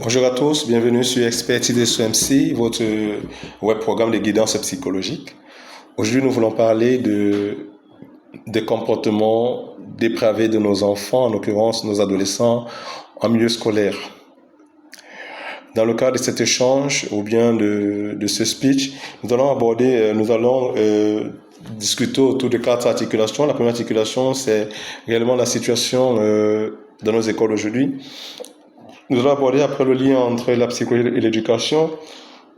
Bonjour à tous, bienvenue sur Expertise SOMC, votre web programme de guidance psychologique. Aujourd'hui, nous voulons parler des comportements dépravés de nos enfants, en l'occurrence nos adolescents, en milieu scolaire. Dans le cadre de cet échange ou bien de ce speech, nous allons discuter autour de 4 articulations. La première articulation, c'est réellement la situation dans nos écoles aujourd'hui. Nous allons aborder après le lien entre la psychologie et l'éducation.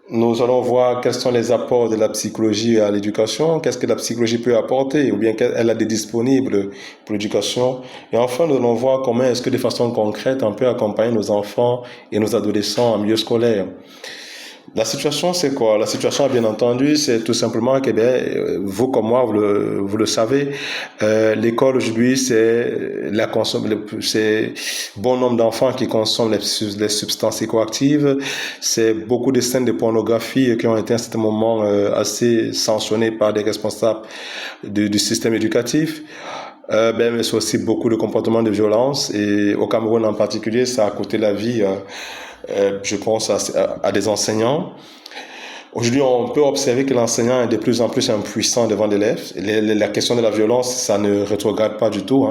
Nous allons voir quels sont les apports de la psychologie à l'éducation, qu'est-ce que la psychologie peut apporter, ou bien qu'elle a des disponibles pour l'éducation. Et enfin, nous allons voir comment est-ce que de façon concrète, on peut accompagner nos enfants et nos adolescents en milieu scolaire. La situation, c'est quoi? La situation, bien entendu, c'est tout simplement que, vous comme moi, vous le savez, l'école aujourd'hui, c'est bon nombre d'enfants qui consomment les substances psychoactives. C'est beaucoup de scènes de pornographie qui ont été à un certain moment assez sanctionnées par des responsables du système éducatif. Mais c'est aussi beaucoup de comportements de violence, et au Cameroun en particulier, ça a coûté la vie. Je pense à des enseignants. Aujourd'hui, on peut observer que l'enseignant est de plus en plus impuissant devant l'élève. La question de la violence, ça ne rétrograde pas du tout.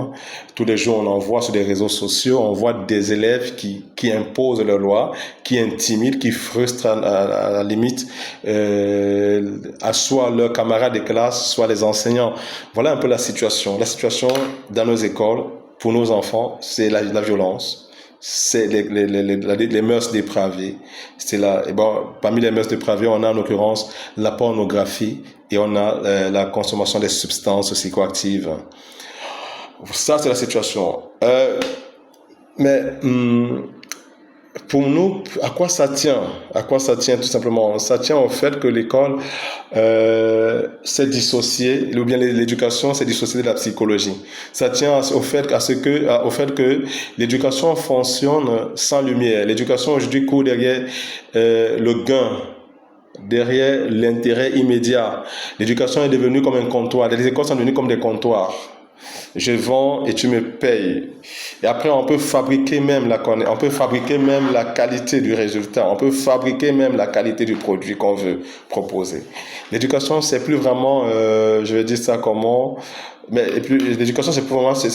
Tous les jours, on en voit sur les réseaux sociaux, on voit des élèves qui imposent leurs lois, qui intimident, qui frustrent à la limite à soit leurs camarades de classe, soit les enseignants. Voilà un peu la situation. La situation dans nos écoles, pour nos enfants, c'est la violence. C'est les mœurs dépravées. Parmi les mœurs dépravées, on a en l'occurrence la pornographie et on a la consommation des substances psychoactives. Ça, c'est la situation. Pour nous, à quoi ça tient? À quoi ça tient tout simplement? Ça tient au fait que l'école s'est dissociée, ou bien l'éducation s'est dissociée de la psychologie. Ça tient au fait que l'éducation fonctionne sans lumière. L'éducation aujourd'hui court derrière le gain, derrière l'intérêt immédiat. L'éducation est devenue comme un comptoir. Les écoles sont devenues comme des comptoirs. Je vends et tu me payes. Et après, on peut fabriquer même la qualité du résultat. On peut fabriquer même la qualité du produit qu'on veut proposer. L'éducation, c'est plus vraiment, je vais dire ça comment, l'éducation, ce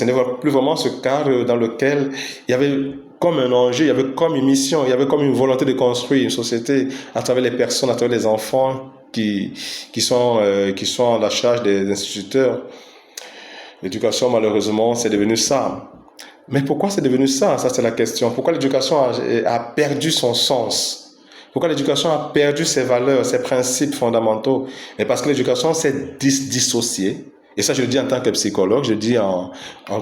n'est plus vraiment ce cadre dans lequel il y avait comme un enjeu, il y avait comme une mission, il y avait comme une volonté de construire une société à travers les personnes, à travers les enfants qui sont à la charge des instituteurs. L'éducation, malheureusement, c'est devenu ça. Mais pourquoi c'est devenu ça? Ça, c'est la question. Pourquoi l'éducation a perdu son sens? Pourquoi l'éducation a perdu ses valeurs, ses principes fondamentaux? Mais parce que l'éducation s'est dissociée. Et ça, je le dis en tant que psychologue, je le dis en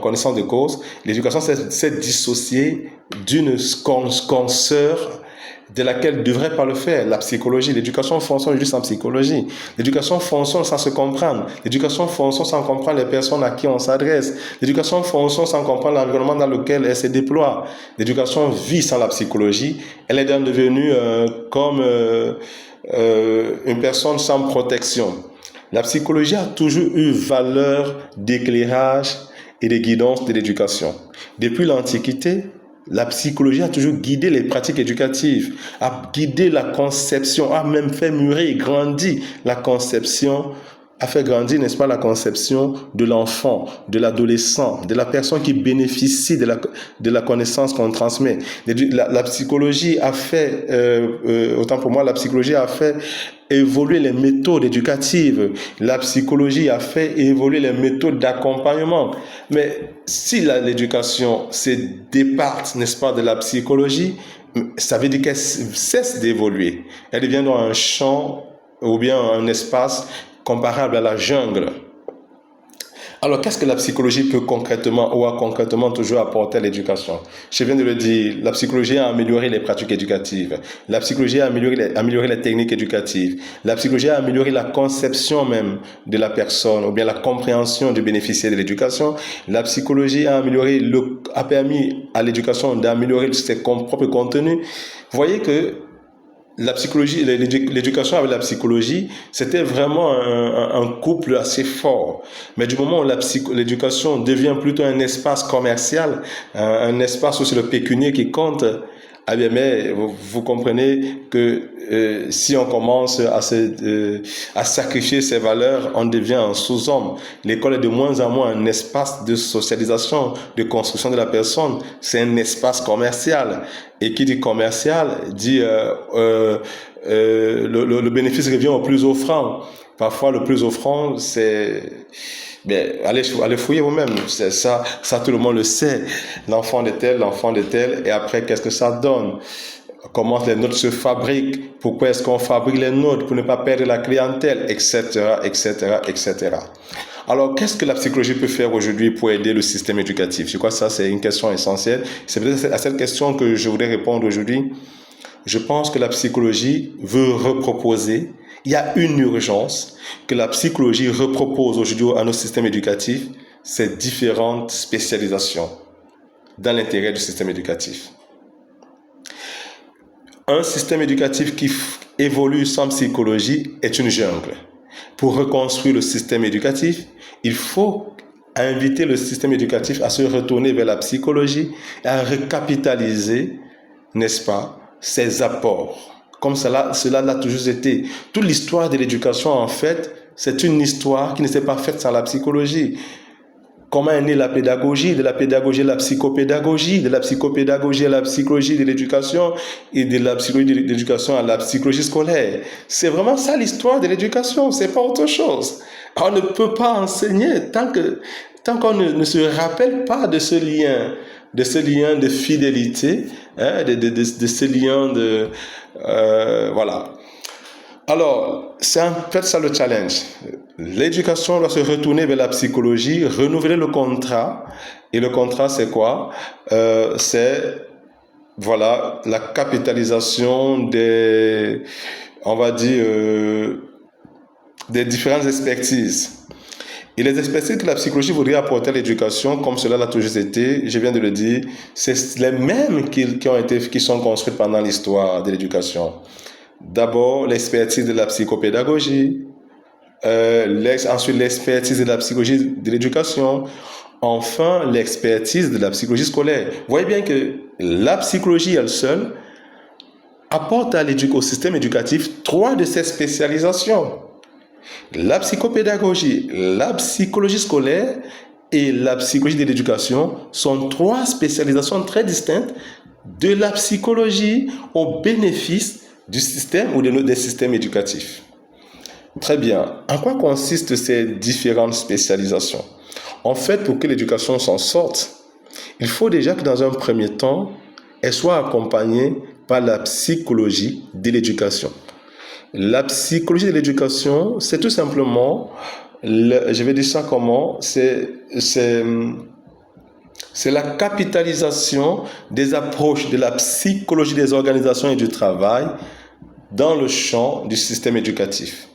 connaissance de cause. L'éducation s'est dissociée d'une consoeur de laquelle devrait pas le faire, la psychologie. L'éducation fonctionne juste en psychologie. L'éducation fonctionne sans se comprendre. L'éducation fonctionne sans comprendre les personnes à qui on s'adresse. L'éducation fonctionne sans comprendre l'environnement dans lequel elle se déploie. L'éducation vit sans la psychologie. Elle est devenue comme une personne sans protection. La psychologie a toujours eu valeur d'éclairage et de guidance de l'éducation. Depuis l'Antiquité, la psychologie a toujours guidé les pratiques éducatives, a guidé la conception, a même fait mûrir et grandir la conception, a fait grandir, n'est-ce pas, la conception de l'enfant, de l'adolescent, de la personne qui bénéficie de la connaissance qu'on transmet. La psychologie a fait, autant pour moi, la psychologie a fait évoluer les méthodes éducatives. La psychologie a fait évoluer les méthodes d'accompagnement. Mais si l'éducation se départe, n'est-ce pas, de la psychologie, ça veut dire qu'elle cesse d'évoluer. Elle devient dans un champ ou bien un espace comparable à la jungle. Alors, qu'est-ce que la psychologie peut concrètement ou a concrètement toujours apporté à l'éducation? Je viens de le dire, la psychologie a amélioré les pratiques éducatives. La psychologie a amélioré les techniques éducatives. La psychologie a amélioré la conception même de la personne ou bien la compréhension du bénéficiaire de l'éducation. La psychologie a permis à l'éducation d'améliorer ses propres contenus. Vous voyez que la psychologie, l'éducation avec la psychologie, c'était vraiment un couple assez fort. Mais du moment où l'éducation devient plutôt un espace commercial, un espace où c'est le pécunier qui compte, Ah bien, mais vous comprenez que si on commence à sacrifier ces valeurs, on devient un sous-homme. L'école est de moins en moins un espace de socialisation, de construction de la personne. C'est un espace commercial. Et qui dit commercial dit le bénéfice revient au plus offrant. Parfois, le plus offrant, c'est... Ben, allez fouiller vous-même. C'est ça tout le monde le sait. L'enfant de tel, et après, qu'est-ce que ça donne? Comment les notes se fabriquent? Pourquoi est-ce qu'on fabrique les notes? Pour ne pas perdre la clientèle, etc., etc., etc. Alors, qu'est-ce que la psychologie peut faire aujourd'hui pour aider le système éducatif? Je crois que ça, c'est une question essentielle. C'est peut-être à cette question que je voudrais répondre aujourd'hui. Je pense que la psychologie veut reproposer. Il y a une urgence que la psychologie repropose aujourd'hui à nos systèmes éducatifs, ces différentes spécialisations dans l'intérêt du système éducatif. Un système éducatif qui évolue sans psychologie est une jungle. Pour reconstruire le système éducatif, il faut inviter le système éducatif à se retourner vers la psychologie et à recapitaliser, n'est-ce pas, ses apports. Comme cela l'a toujours été. Toute l'histoire de l'éducation, en fait, c'est une histoire qui ne s'est pas faite sans la psychologie. Comment est née la pédagogie? De la pédagogie à la psychopédagogie, de la psychopédagogie à la psychologie de l'éducation et de la psychologie de l'éducation à la psychologie scolaire. C'est vraiment ça l'histoire de l'éducation, c'est pas autre chose. On ne peut pas enseigner tant qu'on ne se rappelle pas de ce lien de fidélité, hein, de ce lien de... voilà. Alors, c'est en fait ça le challenge. L'éducation doit se retourner vers la psychologie, renouveler le contrat. Et le contrat, c'est quoi? C'est, voilà, la capitalisation on va dire, des différentes expertises. Et les expertises que la psychologie voudrait apporter à l'éducation, comme cela l'a toujours été, je viens de le dire, c'est les mêmes qui sont construites pendant l'histoire de l'éducation. D'abord, l'expertise de la psychopédagogie, ensuite l'expertise de la psychologie de l'éducation, enfin l'expertise de la psychologie scolaire. Vous voyez bien que la psychologie elle seule apporte au système éducatif 3 de ces spécialisations. La psychopédagogie, la psychologie scolaire et la psychologie de l'éducation sont 3 spécialisations très distinctes de la psychologie au bénéfice du système ou des systèmes éducatifs. Très bien. En quoi consistent ces différentes spécialisations? En fait, pour que l'éducation s'en sorte, il faut déjà que dans un premier temps, elle soit accompagnée par la psychologie de l'éducation. La psychologie de l'éducation, c'est tout simplement, je vais dire ça comment, c'est la capitalisation des approches de la psychologie des organisations et du travail dans le champ du système éducatif.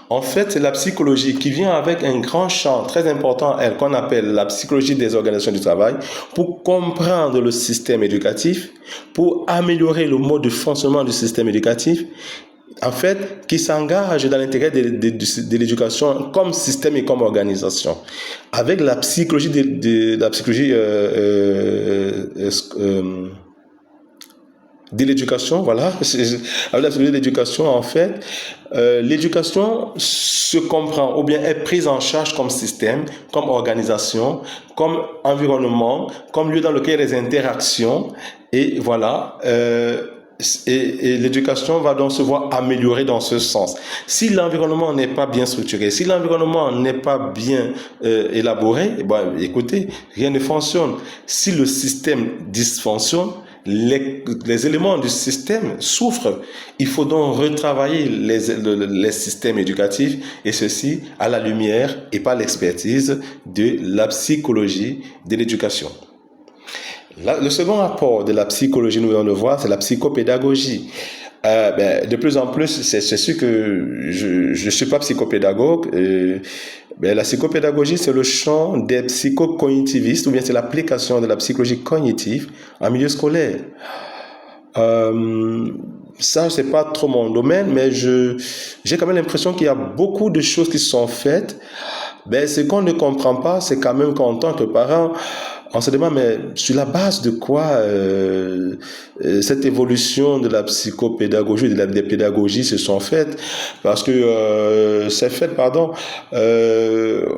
En fait, c'est la psychologie qui vient avec un grand champ très important, qu'on appelle la psychologie des organisations du travail, pour comprendre le système éducatif, pour améliorer le mode de fonctionnement du système éducatif, en fait, qui s'engage dans l'intérêt de l'éducation comme système et comme organisation. Avec la psychologie de l'éducation, voilà, avec la psychologie de l'éducation, en fait, l'éducation se comprend ou bien est prise en charge comme système, comme organisation, comme environnement, comme lieu dans lequel il y a des interactions, et voilà, et l'éducation va donc se voir améliorée dans ce sens. Si l'environnement n'est pas bien structuré, si l'environnement n'est pas bien élaboré, écoutez, rien ne fonctionne. Si le système dysfonctionne, les éléments du système souffrent. Il faut donc retravailler les systèmes éducatifs, et ceci à la lumière et par l'expertise de la psychologie de l'éducation. Le second apport de la psychologie, nous allons le voir, c'est la psychopédagogie. De plus en plus, c'est sûr que je suis pas psychopédagogue. La psychopédagogie, c'est le champ des psychocognitivistes, ou bien c'est l'application de la psychologie cognitive en milieu scolaire. Ça, c'est pas trop mon domaine, mais j'ai quand même l'impression qu'il y a beaucoup de choses qui sont faites. Ce qu'on ne comprend pas, c'est quand même qu'en tant que parent, On se demande, mais sur la base de quoi cette évolution de la psychopédagogie, des pédagogies se sont faites? Parce que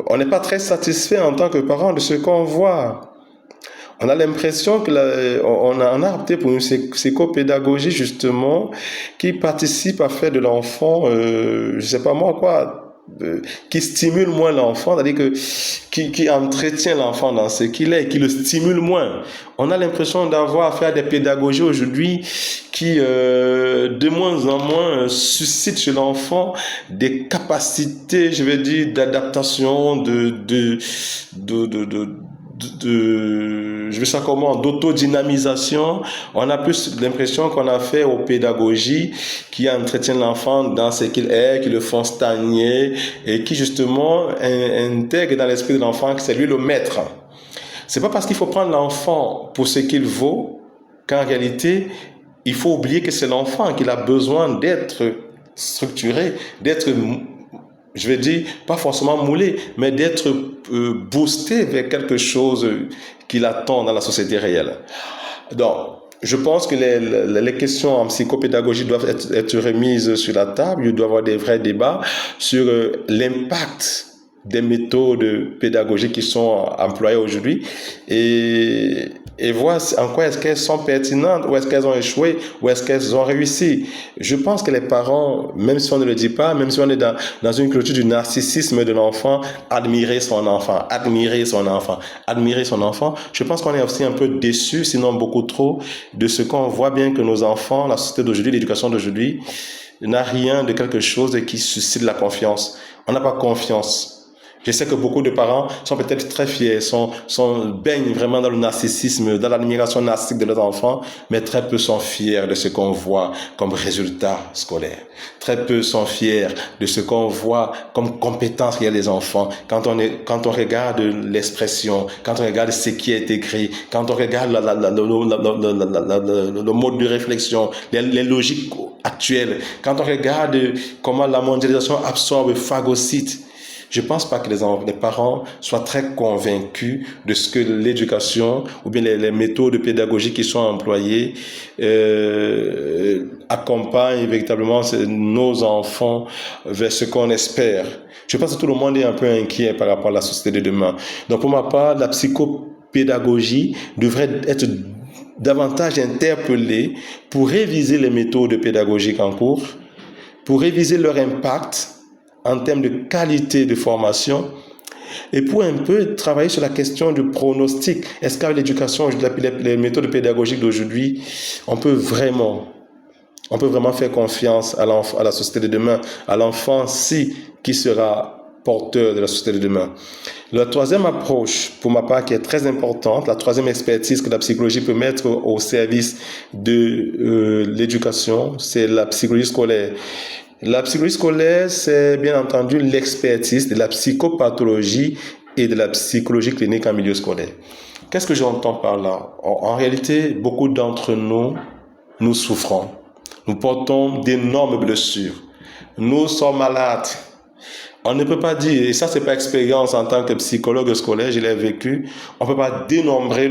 on n'est pas très satisfait en tant que parent de ce qu'on voit. On a l'impression on a opté pour une psychopédagogie justement qui participe à faire de l'enfant, je sais pas moi quoi, qui stimule moins l'enfant, c'est-à-dire qui entretient l'enfant dans ce qu'il est, qui le stimule moins. On a l'impression d'avoir à faire des pédagogies aujourd'hui qui de moins en moins suscitent chez l'enfant des capacités, je vais dire, d'adaptation, je vais ça comment, d'autodynamisation. On a plus l'impression qu'on a fait aux pédagogies qui entretiennent l'enfant dans ce qu'il est, qui le font stagner et qui justement intègrent dans l'esprit de l'enfant que c'est lui le maître. C'est pas parce qu'il faut prendre l'enfant pour ce qu'il vaut qu'en réalité il faut oublier que c'est l'enfant qu'il a besoin d'être structuré, d'être, je vais dire, pas forcément moulé, mais d'être boosté vers quelque chose qu'il attend dans la société réelle. Donc, je pense que les questions en psychopédagogie doivent être remises sur la table. Il doit y avoir des vrais débats sur l'impact des méthodes pédagogiques qui sont employées aujourd'hui et voir en quoi est-ce qu'elles sont pertinentes, où est-ce qu'elles ont échoué, où est-ce qu'elles ont réussi. Je pense que les parents, même si on ne le dit pas, même si on est dans une culture du narcissisme de l'enfant, admirer son enfant, je pense qu'on est aussi un peu déçus, sinon beaucoup trop, de ce qu'on voit bien que nos enfants, la société d'aujourd'hui, l'éducation d'aujourd'hui, n'a rien de quelque chose qui suscite la confiance. On n'a pas confiance. Je sais que beaucoup de parents sont peut-être très fiers, baignent vraiment dans le narcissisme, dans l'admiration narcissique de leurs enfants, mais très peu sont fiers de ce qu'on voit comme résultat scolaire. Très peu sont fiers de ce qu'on voit comme compétences réelles des enfants. Quand on regarde l'expression, quand on regarde ce qui est écrit, quand on regarde le mode de réflexion, les logiques actuelles, quand on regarde comment la mondialisation absorbe, phagocyte, je ne pense pas que les parents soient très convaincus de ce que l'éducation ou bien les méthodes pédagogiques qui sont employées accompagnent véritablement nos enfants vers ce qu'on espère. Je pense que tout le monde est un peu inquiet par rapport à la société de demain. Donc pour ma part, la psychopédagogie devrait être davantage interpellée pour réviser les méthodes pédagogiques en cours, pour réviser leur impact en termes de qualité de formation et pour un peu travailler sur la question du pronostic. Est-ce qu'avec l'éducation, les méthodes pédagogiques d'aujourd'hui, on peut vraiment faire confiance à la société de demain, à l'enfant qui sera porteur de la société de demain. La troisième approche, pour ma part, qui est très importante, la troisième expertise que la psychologie peut mettre au service de l'éducation, c'est la psychologie scolaire. La psychologie scolaire, c'est bien entendu l'expertise de la psychopathologie et de la psychologie clinique en milieu scolaire. Qu'est-ce que j'entends par là? En réalité, beaucoup d'entre nous souffrons. Nous portons d'énormes blessures. Nous sommes malades. On ne peut pas dire, et ça c'est pas expérience en tant que psychologue scolaire, je l'ai vécu, on peut pas dénombrer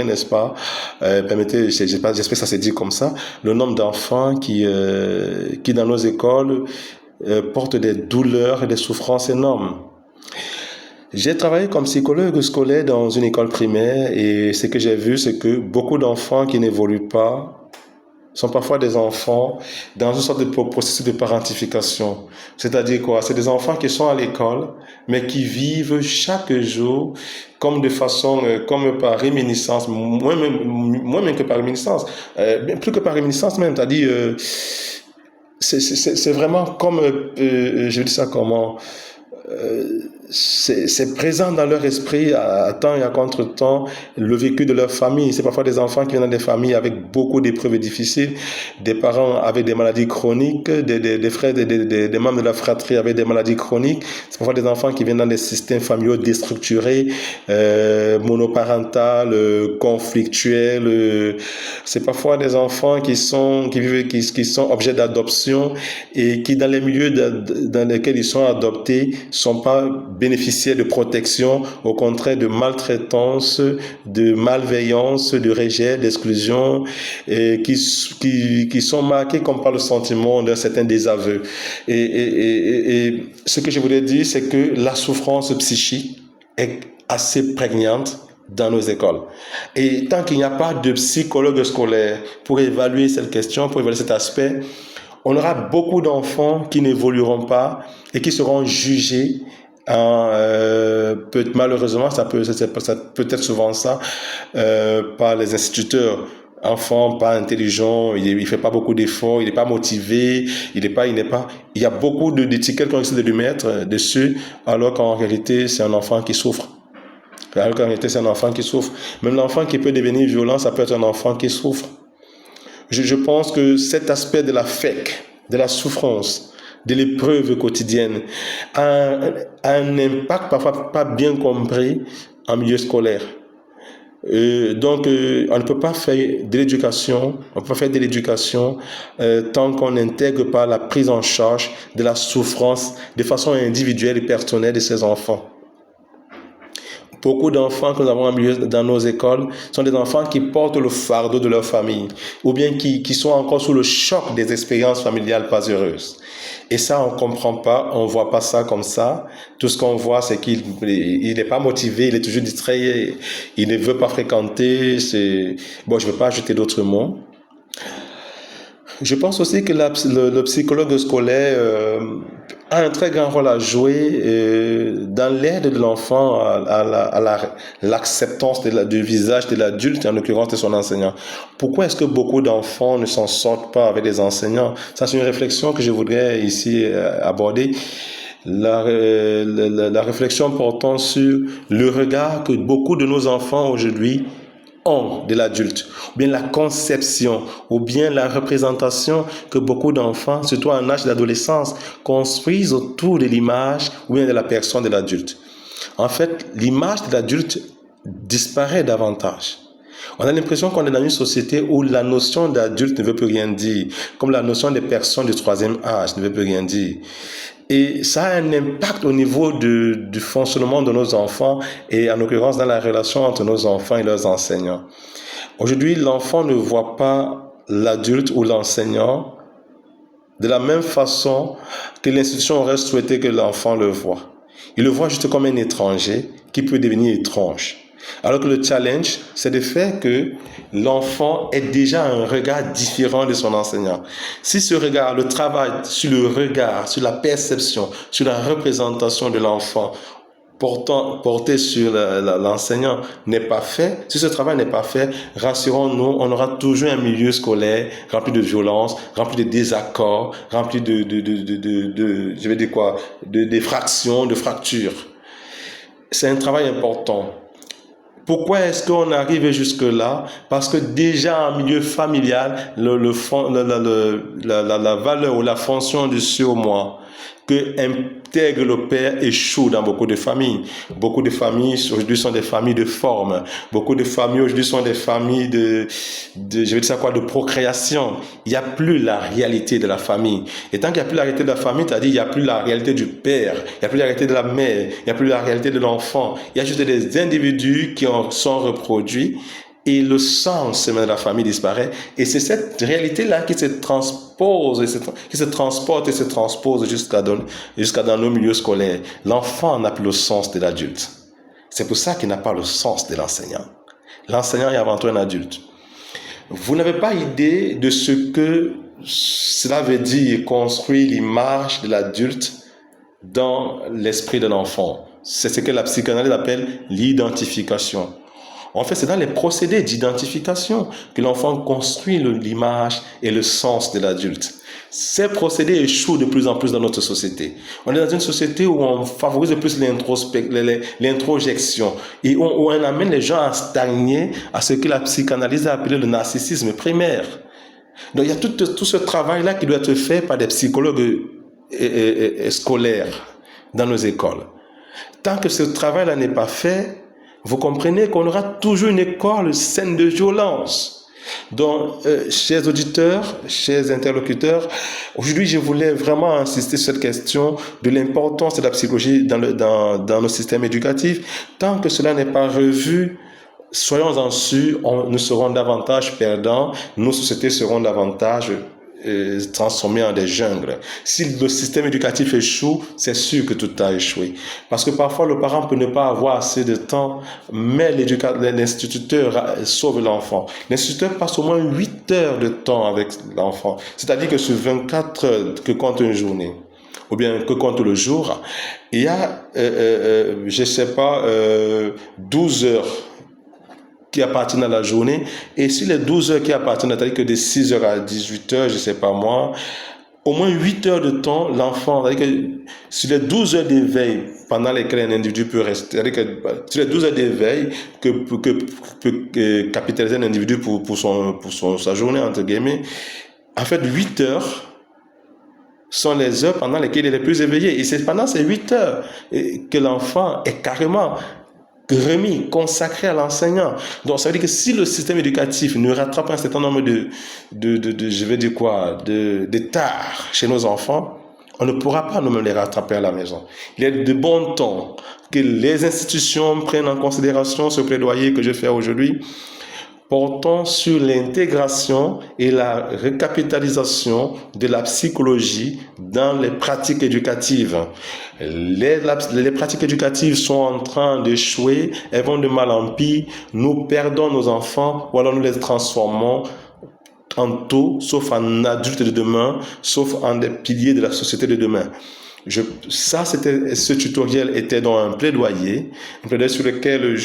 n'est-ce pas, permettez, j'espère que ça se dit comme ça, le nombre d'enfants qui dans nos écoles portent des douleurs et des souffrances énormes. J'ai travaillé comme psychologue scolaire dans une école primaire et ce que j'ai vu, c'est que beaucoup d'enfants qui n'évoluent pas sont parfois des enfants dans une sorte de processus de parentification. C'est-à-dire quoi? C'est des enfants qui sont à l'école, mais qui vivent chaque jour comme de façon, comme par réminiscence, moins même que par réminiscence, plus que par réminiscence même, c'est-à-dire, c'est vraiment comme, je dis ça comment, c'est présent dans leur esprit à temps et à contre-temps, le vécu de leur famille. C'est parfois des enfants qui viennent dans des familles avec beaucoup d'épreuves difficiles, des parents avec des maladies chroniques, des frères, des membres de la fratrie avec des maladies chroniques. C'est parfois des enfants qui viennent dans des systèmes familiaux déstructurés, monoparentales, conflictuels. C'est parfois des enfants qui sont objets d'adoption et qui dans les milieux dans lesquels ils sont adoptés sont pas bénéficiaient de protection, au contraire de maltraitance, de malveillance, de rejet, d'exclusion, et qui sont marqués comme par le sentiment d'un certain désaveu. Et ce que je voulais dire, c'est que la souffrance psychique est assez prégnante dans nos écoles. Et tant qu'il n'y a pas de psychologue scolaire pour évaluer cette question, pour évaluer cet aspect, on aura beaucoup d'enfants qui n'évolueront pas et qui seront jugés malheureusement, ça peut être souvent ça, par les instituteurs. Enfant pas intelligent, il fait pas beaucoup d'efforts, il n'est pas motivé, il y a beaucoup d'étiquettes qu'on essaie de lui mettre dessus, alors qu'en réalité, c'est un enfant qui souffre. Alors qu'en réalité, c'est un enfant qui souffre. Même l'enfant qui peut devenir violent, ça peut être un enfant qui souffre. Je pense que cet aspect de la FEC, de la souffrance, de l'épreuve quotidienne, a un impact parfois pas bien compris en milieu scolaire. Donc, on ne peut pas faire de l'éducation, tant qu'on n'intègre pas la prise en charge de la souffrance de façon individuelle et personnelle de ces enfants. Beaucoup d'enfants que nous avons dans nos écoles sont des enfants qui portent le fardeau de leur famille ou bien qui sont encore sous le choc des expériences familiales pas heureuses. Et ça, on ne comprend pas, on ne voit pas ça comme ça. Tout ce qu'on voit, c'est qu'il n'est pas motivé, il est toujours distrait, il ne veut pas fréquenter. Bon, je ne veux pas ajouter d'autres mots. Je pense aussi que le psychologue scolaire a un très grand rôle à jouer dans l'aide de l'enfant à l'acceptance du visage de l'adulte, en l'occurrence de son enseignant. Pourquoi est-ce que beaucoup d'enfants ne s'en sortent pas avec des enseignants? Ça, c'est une réflexion que je voudrais ici aborder. La réflexion portant sur le regard que beaucoup de nos enfants aujourd'hui ont de l'adulte, ou bien la conception, ou bien la représentation que beaucoup d'enfants, surtout en âge d'adolescence, construisent autour de l'image ou bien de la personne de l'adulte. En fait, l'image de l'adulte disparaît davantage. On a l'impression qu'on est dans une société où la notion d'adulte ne veut plus rien dire, comme la notion des personnes du troisième âge ne veut plus rien dire. Et ça a un impact au niveau du fonctionnement de nos enfants et en l'occurrence dans la relation entre nos enfants et leurs enseignants. Aujourd'hui, l'enfant ne voit pas l'adulte ou l'enseignant de la même façon que l'institution aurait souhaité que l'enfant le voie. Il le voit juste comme un étranger qui peut devenir étrange. Alors que le challenge, c'est de faire que l'enfant ait déjà un regard différent de son enseignant. Si ce regard, le travail sur le regard, sur la perception, sur la représentation de l'enfant porté sur l'enseignant n'est pas fait, si ce travail n'est pas fait, rassurons-nous, on aura toujours un milieu scolaire rempli de violence, rempli de désaccords, rempli d'effractions, de fractures. C'est un travail important. Pourquoi est-ce qu'on arrive jusque-là? Parce que déjà en milieu familial, la valeur ou la fonction du surmoi que intègre le père échoue dans beaucoup de familles. Beaucoup de familles aujourd'hui sont des familles de forme. Beaucoup de familles aujourd'hui sont des familles de procréation. Il n'y a plus la réalité de la famille. Et tant qu'il n'y a plus la réalité de la famille, c'est-à-dire il n'y a plus la réalité du père, il n'y a plus la réalité de la mère, il n'y a plus la réalité de l'enfant. Il y a juste des individus qui sont reproduits. Et le sens de la famille disparaît. Et c'est cette réalité-là qui se transpose, qui se transporte et se transpose jusqu'à dans nos milieux scolaires. L'enfant n'a plus le sens de l'adulte. C'est pour ça qu'il n'a pas le sens de l'enseignant. L'enseignant est avant tout un adulte. Vous n'avez pas idée de ce que cela veut dire construire l'image de l'adulte dans l'esprit de l'enfant. C'est ce que la psychanalyse appelle l'identification. En fait, c'est dans les procédés d'identification que l'enfant construit l'image et le sens de l'adulte. Ces procédés échouent de plus en plus dans notre société. On est dans une société où on favorise plus l'introjection et où on amène les gens à stagner à ce que la psychanalyse a appelé le narcissisme primaire. Donc il y a tout ce travail-là qui doit être fait par des psychologues scolaires dans nos écoles. Tant que ce travail-là n'est pas fait, vous comprenez qu'on aura toujours une école saine de violence. Donc, chers auditeurs, chers interlocuteurs, aujourd'hui, je voulais vraiment insister sur cette question de l'importance de la psychologie dans nos systèmes éducatifs. Tant que cela n'est pas revu, soyons-en sûrs, nous serons davantage perdants, nos sociétés seront davantage transformées en des jungles. Si le système éducatif échoue, c'est sûr que tout a échoué. Parce que parfois, le parent peut ne pas avoir assez de temps, mais l'instituteur sauve l'enfant. L'instituteur passe au moins 8 heures de temps avec l'enfant. C'est-à-dire que sur 24 heures que compte une journée, ou bien que compte le jour, il y a, je sais pas, 12 heures qui appartiennent à la journée, et sur les 12 heures qui appartiennent, c'est-à-dire que de 6 heures à 18 heures, je sais pas moi, au moins 8 heures de temps, l'enfant, c'est-à-dire que sur les 12 heures d'éveil pendant lesquelles un individu peut rester, c'est-à-dire que sur les 12 heures d'éveil que peut capitaliser un individu pour sa journée, entre guillemets, en fait, 8 heures sont les heures pendant lesquelles il est le plus éveillé. Et c'est pendant ces 8 heures que l'enfant est carrément remis, consacré à l'enseignant. Donc, ça veut dire que si le système éducatif ne rattrape un certain nombre je vais dire quoi, de tares chez nos enfants, on ne pourra pas nous-mêmes les rattraper à la maison. Il est de bon temps que les institutions prennent en considération ce plaidoyer que je fais aujourd'hui, portant sur l'intégration et la recapitalisation de la psychologie dans les pratiques éducatives. Les pratiques éducatives sont en train d'échouer, elles vont de mal en pis, nous perdons nos enfants ou alors nous les transformons en tout, sauf en adultes de demain, sauf en des piliers de la société de demain. Ce tutoriel était dans un plaidoyer sur lequel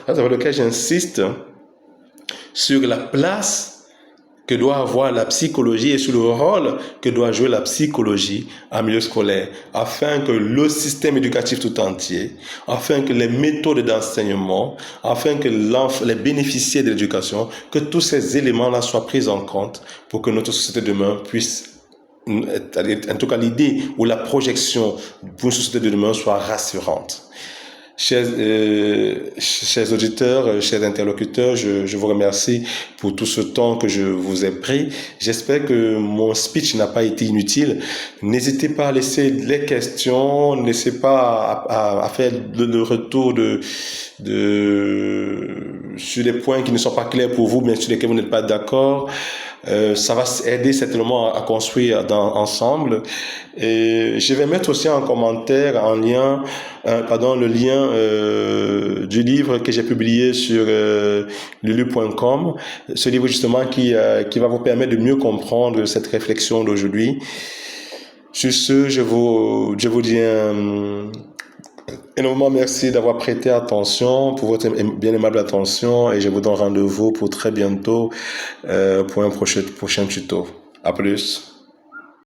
avec lequel j'insiste sur la place que doit avoir la psychologie et sur le rôle que doit jouer la psychologie en milieu scolaire, afin que le système éducatif tout entier, afin que les méthodes d'enseignement, afin que les bénéficiaires de l'éducation, que tous ces éléments-là soient pris en compte pour que notre société demain puisse, en tout cas l'idée ou la projection pour une société de demain soit rassurante. Chers auditeurs, chers interlocuteurs, je vous remercie pour tout ce temps que je vous ai pris. J'espère que mon speech n'a pas été inutile. N'hésitez pas à laisser les questions, n'hésitez pas à faire le retour sur les points qui ne sont pas clairs pour vous, mais sur lesquels vous n'êtes pas d'accord. Ça va aider certainement à construire ensemble. Et je vais mettre aussi en commentaire le lien du livre que j'ai publié sur lulu.com. Ce livre justement qui va vous permettre de mieux comprendre cette réflexion d'aujourd'hui. Sur ce, je vous dis énormément merci d'avoir prêté attention, pour votre bien aimable attention, et je vous donne rendez-vous pour très bientôt pour un prochain tuto. À plus.